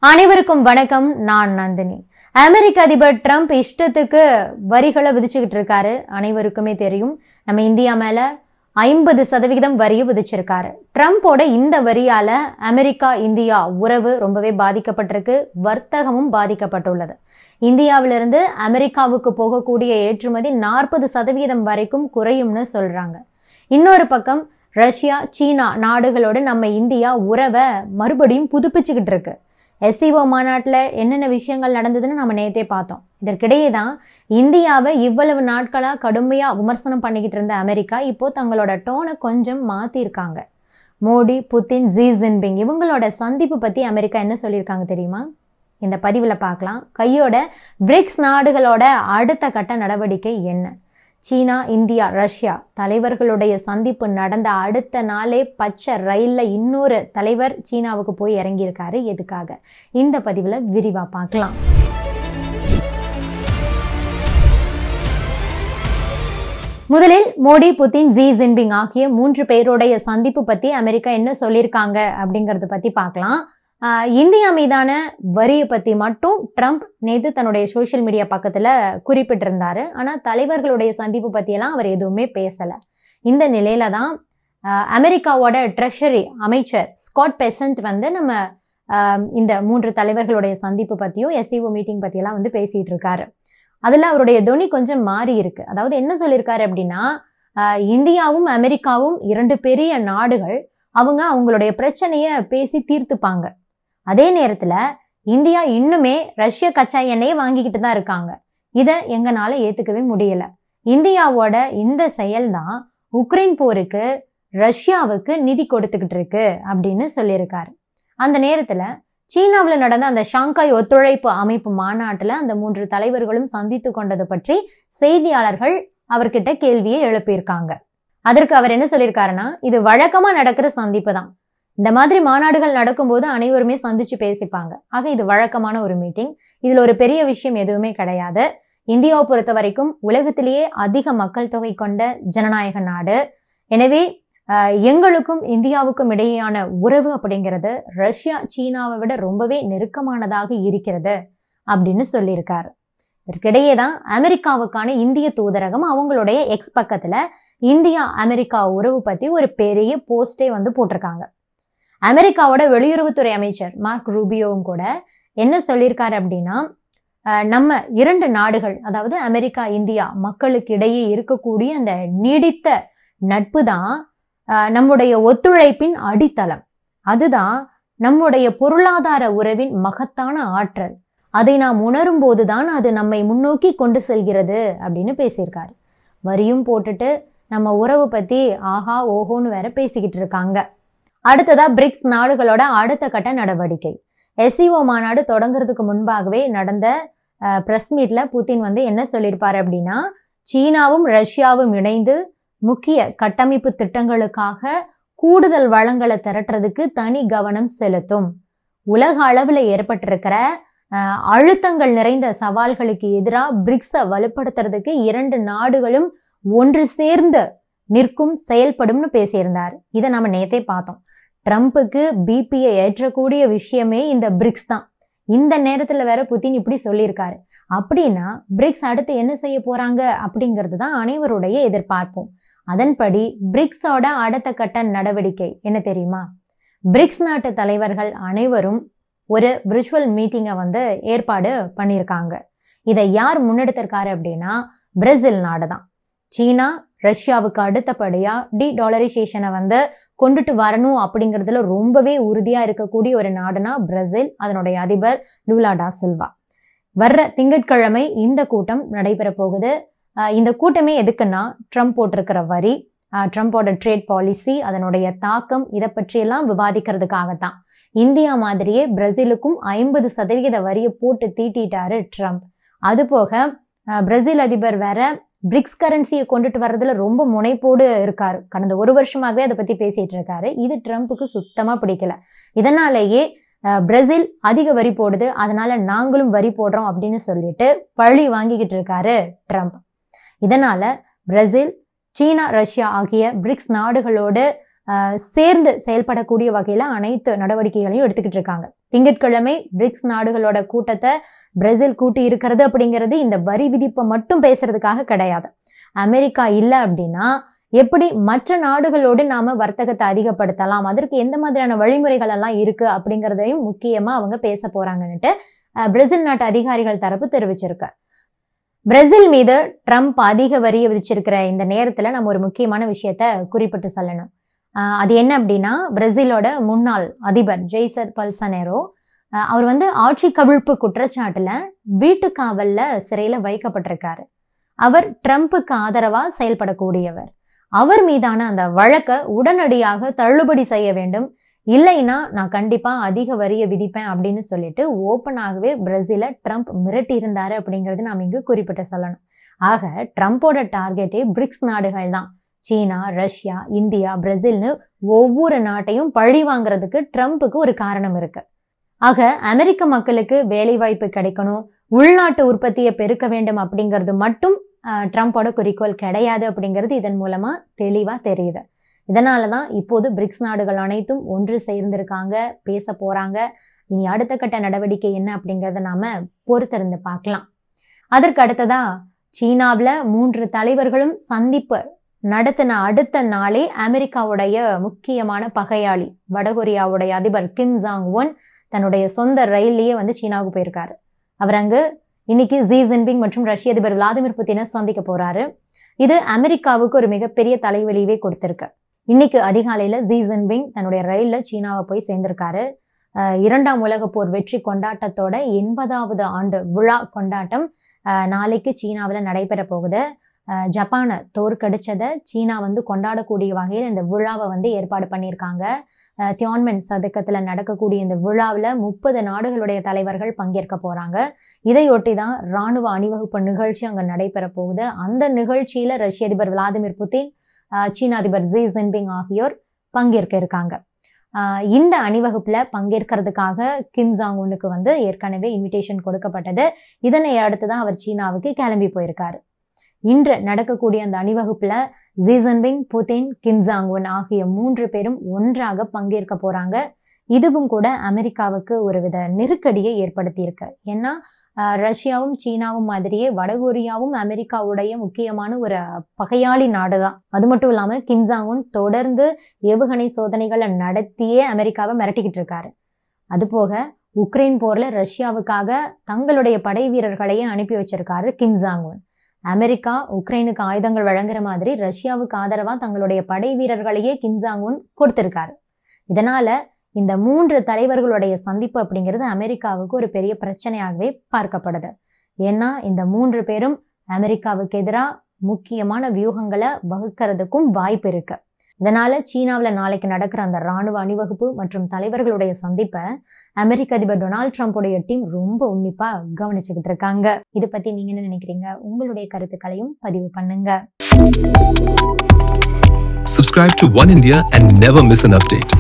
அனைவருக்கும் வணக்கம். நான் நந்தினி. அமெரிக்க அதிபர் ட்ரம்ப் இஷ்டத்துக்கு வரிகளை விதிச்சுக்கிட்டு இருக்காரு. அனைவருக்குமே தெரியும். நம்ம இந்தியா மேல 50% வரியை விதிச்சிருக்காரு. ட்ரம்போட இந்த வரியால அமெரிக்கா இந்தியா உறவு ரொம்பவே பாதிக்கப்பட்டிருக்கு. வர்த்தகமும் பாதிக்கப்பட்டுள்ளது. இந்தியாவிலிருந்து அமெரிக்காவுக்கு போகக்கூடிய ஏற்றுமதி 40% வரைக்கும் குறையும்னு சொல்றாங்க. இன்னொரு பக்கம் ரஷ்யா, சீனா நாடுகளோடு நம்ம இந்தியா உறவை மறுபடியும் புதுப்பிச்சுக்கிட்டு இருக்கு. SCO மாநாட்டில் என்னென்ன விஷயங்கள் நடந்ததுன்னு நம்ம நேற்றே பார்த்தோம். இதற்கிடையே தான் இந்தியாவை இவ்வளவு நாட்களாக கடுமையாக விமர்சனம் பண்ணிக்கிட்டு இருந்த அமெரிக்கா இப்போ தங்களோட டோனை கொஞ்சம் மாற்றிருக்காங்க. மோடி, புதின், ஜி ஜின்பிங் இவங்களோட சந்திப்பு பற்றி அமெரிக்கா என்ன சொல்லியிருக்காங்க தெரியுமா? இந்த பதிவில் பார்க்கலாம். கையோட பிரிக்ஸ் நாடுகளோட அடுத்த கட்ட நடவடிக்கை என்ன? சீனா, இந்தியா, ரஷ்யா தலைவர்களுடைய சந்திப்பு நடந்த அடுத்த நாளே பச்சை ரயில்ல இன்னொரு தலைவர் சீனாவுக்கு போய் இறங்கியிருக்காரு. எதுக்காக? இந்த பதிவுல விரிவா பார்க்கலாம். முதலில் மோடி, புதின், ஜி ஜின்பிங் ஆகிய 3 பேருடைய சந்திப்பு பத்தி அமெரிக்கா என்ன சொல்லியிருக்காங்க அப்படிங்கறத பத்தி பார்க்கலாம். இந்தியா மீதான வரியை பத்தி மட்டும் ட்ரம்ப் நேற்று தன்னுடைய சோசியல் மீடியா பக்கத்துல குறிப்பிட்டிருந்தாரு. ஆனா தலைவர்களுடைய சந்திப்பு பத்தியெல்லாம் அவர் எதுவுமே பேசல. இந்த நிலையில தான் அமெரிக்காவோட ட்ரெஷரி அமைச்சர் ஸ்காட் பெசன்ட் நம்ம இந்த 3 தலைவர்களுடைய சந்திப்பு பத்தியும் SCO மீட்டிங் பத்தியெல்லாம் பேசிட்டு இருக்காரு. அதுல அவருடைய தொனி கொஞ்சம் மாறி இருக்கு. அதாவது என்ன சொல்லியிருக்காரு அப்படின்னா, இந்தியாவும் அமெரிக்காவும் 2 பெரிய நாடுகள், அவங்களுடைய பிரச்சனைய பேசி தீர்த்துப்பாங்க. அதே நேரத்துல இந்தியா இன்னுமே ரஷ்ய கச்சா எண்ணெயை வாங்கிக்கிட்டு தான் இருக்காங்க. இதை எங்கனால ஏத்துக்கவே முடியல. இந்தியாவோட இந்த செயல்தான் உக்ரைன் போருக்கு ரஷ்யாவுக்கு நிதி கொடுத்துக்கிட்டு இருக்கு அப்படின்னு சொல்லியிருக்காரு. அந்த நேரத்துல சீனாவில் நடந்த அந்த ஷாங்காய் ஒத்துழைப்பு அமைப்பு மாநாட்டுல அந்த 3 தலைவர்களும் சந்தித்து கொண்டது பற்றி செய்தியாளர்கள் அவர்கிட்ட கேள்வியை எழுப்பியிருக்காங்க. அதற்கு அவர் என்ன சொல்லியிருக்காருன்னா, இது வழக்கமா நடக்கிற சந்திப்பு தான். இந்த மாதிரி மாநாடுகள் நடக்கும்போது அனைவருமே சந்திச்சு பேசிப்பாங்க. ஆக இது வழக்கமான ஒரு மீட்டிங். இதுல ஒரு பெரிய விஷயம் எதுவுமே கிடையாது. இந்தியாவை பொறுத்த வரைக்கும் உலகத்திலேயே அதிக மக்கள் தொகை கொண்ட ஜனநாயக நாடு. எனவே எங்களுக்கும் இந்தியாவுக்கும் இடையேயான உறவு அப்படிங்கிறது ரஷ்யா, சீனாவை விட ரொம்பவே நெருக்கமானதாக இருக்கிறது அப்படின்னு சொல்லியிருக்காரு. இதற்கிடையே தான் அமெரிக்காவுக்கான இந்திய தூதரகம் அவங்களுடைய எக்ஸ் பக்கத்துல இந்தியா அமெரிக்கா உறவு பத்தி ஒரு பெரிய போஸ்டே போட்டிருக்காங்க. அமெரிக்காவோட வெளியுறவுத்துறை அமைச்சர் மார்க் ரூபியோவும் கூட என்ன சொல்லியிருக்காரு அப்படின்னா, நம்ம 2 நாடுகள், அதாவது அமெரிக்கா, இந்தியா மக்களுக்கு இடையே இருக்கக்கூடிய அந்த நீடித்த நட்பு தான் நம்முடைய ஒத்துழைப்பின் அடித்தளம். அதுதான் நம்முடைய பொருளாதார உறவின் மகத்தான ஆற்றல். அதை நாம் உணரும் போதுதான் அது நம்மை முன்னோக்கி கொண்டு செல்கிறது அப்படின்னு பேசியிருக்காரு. வரியும் போட்டுட்டு நம்ம உறவு பத்தி ஆஹா ஓஹோன்னு வேற பேசிக்கிட்டு இருக்காங்க. அடுத்ததா பிரிக்ஸ் நாடுகளோட அடுத்த கட்ட நடவடிக்கை. SCO மாநாடு தொடங்குறதுக்கு முன்பாகவே நடந்த பிரஸ் மீட்ல புதின் என்ன சொல்லியிருப்பாரு அப்படின்னா, சீனாவும் ரஷ்யாவும் இணைந்து முக்கிய கட்டமைப்பு திட்டங்களுக்காக கூடுதல் வளங்களை திரட்டுறதுக்கு தனி கவனம் செலுத்தும். உலக அளவுல ஏற்பட்டிருக்கிற அழுத்தங்கள் நிறைந்த சவால்களுக்கு எதிராக பிரிக்ஸை வலுப்படுத்துறதுக்கு 2 நாடுகளும் ஒன்று சேர்ந்து நிற்கும், செயல்படும்னு பேசியிருந்தார். இதை நம்ம நேத்தே பார்த்தோம். ட்ரம்புக்கு பிபியை ஏற்றக்கூடிய விஷயமே இந்த பிரிக்ஸ் தான். இந்த நேரத்துல வேற புதின் இப்படி சொல்லியிருக்காரு. அப்படின்னா பிரிக்ஸ் அடுத்து என்ன செய்ய போறாங்க அப்படிங்கிறது தான் அனைவருடைய எதிர்பார்ப்பும். அதன்படி பிரிக்ஸோட அடுத்த கட்ட நடவடிக்கை என்ன தெரியுமா? பிரிக்ஸ் நாட்டு தலைவர்கள் அனைவரும் ஒரு விர்ச்சுவல் மீட்டிங்கை ஏற்பாடு பண்ணியிருக்காங்க. இதை யார் முன்னெடுத்திருக்காரு அப்படின்னா, பிரேசில் நாடு தான். சீனா ரஷ்யாவுக்கு அடுத்தபடியா டி-டாலரைசேஷனை கொண்டுட்டு வரணும் அப்படிங்கிறதுல ரொம்பவே உறுதியா இருக்கக்கூடிய ஒரு நாடுனா பிரேசில். அதனுடைய அதிபர் லூலா டா சில்வா. வர்ற திங்கட்கிழமை இந்த கூட்டம் நடைபெற போகுது. இந்த கூட்டமே எதுக்குன்னா, ட்ரம்ப் போட்டிருக்கிற வரி, ட்ரம்போட ட்ரேட் பாலிசி, அதனுடைய தாக்கம், இதை பற்றியெல்லாம் விவாதிக்கிறதுக்காகத்தான். இந்தியா மாதிரியே பிரேசிலுக்கும் 50% வரியை போட்டு தீட்டிட்டாரு ட்ரம்ப். அது போக பிரேசில் அதிபர் வேற பிரிக்ஸ் கரன்சியை கொண்டுட்டு வர்றதுல ரொம்ப முனைப்போடு இருக்காரு. கடந்த 1 வருஷமாகவே அதை பத்தி பேசிட்டு இருக்காரு. இது ட்ரம்ப்புக்கு சுத்தமா பிடிக்கல. இதனாலேயே பிரேசில் அதிக வரி போடுது, அதனால நாங்களும் வரி போடுறோம் அப்படின்னு சொல்லிட்டு பழி வாங்கிக்கிட்டு இருக்காரு ட்ரம்ப். இதனால பிரேசில், சீனா, ரஷ்யா ஆகிய பிரிக்ஸ் நாடுகளோடு சேர்ந்து செயல்படக்கூடிய வகையில அனைத்து நடவடிக்கைகளையும் எடுத்துக்கிட்டு இருக்காங்க. திங்கட்கிழமை பிரிக்ஸ் நாடுகளோட கூட்டத்தை பிரேசில் கூட்டி இருக்கிறது அப்படிங்கிறது இந்த வரி விதிப்பை மட்டும் பேசுறதுக்காக கிடையாது. அமெரிக்கா இல்லை அப்படின்னா எப்படி மற்ற நாடுகளோடு நாம வர்த்தகத்தை அதிகப்படுத்தலாம், அதற்கு எந்த மாதிரியான வழிமுறைகள் எல்லாம் இருக்கு அப்படிங்கிறதையும் முக்கியமா அவங்க பேச போறாங்கன்னுட்டு பிரேசில் நாட்டு அதிகாரிகள் தரப்பு தெரிவிச்சிருக்கு. பிரேசில் மீது ட்ரம்ப் அதிக வரியை விதிச்சிருக்கிற இந்த நேரத்துல நம்ம ஒரு முக்கியமான விஷயத்த குறிப்பிட்டு சொல்லணும். அது என்ன அப்படின்னா, பிரேசிலோட முன்னாள் அதிபர் ஜெய்சர் பல்சனேரோ அவர் ஆட்சி கவிழ்ப்பு குற்றச்சாட்டுல வீட்டு காவல்ல சிறையில வைக்கப்பட்டிருக்காரு. அவர் ட்ரம்புக்கு ஆதரவா செயல்படக்கூடியவர். அவர் மீதான அந்த வழக்கை உடனடியாக தள்ளுபடி செய்ய வேண்டும், இல்லைன்னா நான் கண்டிப்பா அதிக வரியை விதிப்பேன் அப்படின்னு சொல்லிட்டு ஓப்பனாகவே பிரேசில ட்ரம்ப் மிரட்டி இருந்தாரு அப்படிங்கிறது நாம் இங்கு குறிப்பிட்டு சொல்லணும். ஆக ட்ரம்போட டார்கெட்டே பிரிக்ஸ் நாடுகள் தான். சீனா, ரஷ்யா, இந்தியா, பிரேசில்னு ஒவ்வொரு நாட்டையும் பழி வாங்குறதுக்கு ட்ரம்புக்கு ஒரு காரணம் இருக்கு. ஆக அமெரிக்க மக்களுக்கு வேலை வாய்ப்பு கிடைக்கணும், உள்நாட்டு உற்பத்தியை பெருக்க வேண்டும் அப்படிங்கிறது மட்டும் ட்ரம்போட குறிக்கோள் கிடையாது அப்படிங்கிறது இதன் மூலமா தெளிவா தெரியுது. இதனாலதான் இப்போது பிரிக்ஸ் நாடுகள் அனைத்தும் ஒன்று சேர்ந்திருக்காங்க, பேச போறாங்க. இனி அடுத்த கட்ட நடவடிக்கை என்ன அப்படிங்கறத நாம பொறுத்திருந்து பார்க்கலாம். அதற்கு அடுத்ததா சீனாவில 3 தலைவர்களும் சந்திப்பு நடத்தின அடுத்த நாளே அமெரிக்காவுடைய முக்கியமான பகையாளி வடகொரியாவுடைய அதிபர் கிம் ஜாங் உன் தன்னுடைய சொந்த ரயிலேயே சீனாவுக்கு போயிருக்காரு. அவர் அங்கு இன்னைக்கு ஜி ஜின்பிங் மற்றும் ரஷ்ய அதிபர் விளாடிமிர் புட்டினை சந்திக்க போறாரு. இது அமெரிக்காவுக்கு ஒரு மிகப்பெரிய தலைவலியவே கொடுத்திருக்கு. இன்னைக்கு அதிகாலையில ஜி ஜின்பிங் தன்னுடைய ரயில்ல சீனாவை போய் சேர்ந்திருக்காரு. 2ஆம் உலக போர் வெற்றி கொண்டாட்டத்தோட 80வது ஆண்டு விழா கொண்டாட்டம் நாளைக்கு சீனாவில் நடைபெற போகுது. ஜப்பானை தோற்கடிச்சதை சீனா கொண்டாடக்கூடிய வகையில் இந்த விழாவை ஏற்பாடு பண்ணியிருக்காங்க. தியான்மென் சதுக்கத்துல நடக்கக்கூடிய இந்த விழாவில் 30 நாடுகளுடைய தலைவர்கள் பங்கேற்க போறாங்க. இதையொட்டி தான் இராணுவ அணிவகுப்பு நிகழ்ச்சி அங்க நடைபெற போகுது. அந்த நிகழ்ச்சியில ரஷ்ய அதிபர் விளாடிமிர் புட்டின், சீன அதிபர் ஜி ஜின்பிங் ஆகியோர் பங்கேற்க இருக்காங்க. இந்த அணிவகுப்புல பங்கேற்கிறதுக்காக கிம் ஜாங் உன்னுக்கு ஏற்கனவே இன்விடேஷன் கொடுக்கப்பட்டது. இதனை அடுத்துதான் அவர் சீனாவுக்கு கிளம்பி போயிருக்காரு. இன்று நடக்கக்கூடிய அந்த அணிவகுப்புல Xi Jinping, Putin, Kim Jong Un ஆகிய 3 பேரும் ஒன்றாக பங்கேற்க போறாங்க. இதுவும் கூட அமெரிக்காவுக்கு ஒருவித நெருக்கடியை ஏற்படுத்தி இருக்கு. ஏன்னா ரஷ்யாவும் சீனாவும் மாதிரியே வடகொரியாவும் அமெரிக்காவுடைய முக்கியமான ஒரு பகையாளி நாடுதான். அது மட்டும் இல்லாம கிம் ஜாங் உன் தொடர்ந்து ஏவுகணை சோதனைகளை நடத்தியே அமெரிக்காவை மிரட்டிக்கிட்டு இருக்காரு. அது போக உக்ரைன் போர்ல ரஷ்யாவுக்காக தங்களுடைய படை வீரர்களையே அனுப்பி வச்சிருக்காரு கிம் ஜாங் உன். அமெரிக்கா உக்ரைனுக்கு ஆயுதங்கள் வழங்குற மாதிரி ரஷ்யாவுக்கு ஆதரவா தங்களுடைய படை வீரர்களையே கிம் ஜாங் உன் கொடுத்திருக்காரு. இதனால இந்த 3 தலைவர்களுடைய சந்திப்பு அப்படிங்கிறது அமெரிக்காவுக்கு ஒரு பெரிய பிரச்சனையாகவே பார்க்கப்படுது. ஏன்னா இந்த 3 பேரும் அமெரிக்காவுக்கு எதிராக முக்கியமான வியூகங்களை வகுக்கிறதுக்கும் வாய்ப்பு இருக்கு. இதனால சீனாவில் நாளைக்கு நடக்கிற அந்த இராணுவ அணிவகுப்பு மற்றும் தலைவர்களுடைய சந்திப்பை அமெரிக்க அதிபர் டொனால்ட் ட்ரம்ப்புடைய டீம் ரொம்ப உன்னிப்பா கவனிச்சுக்கிட்டு இருக்காங்க. இதை பத்தி நீங்க என்ன நினைக்கிறீங்க? உங்களுடைய கருத்துக்களையும் பதிவு பண்ணுங்க. Subscribe to One India and never miss an update.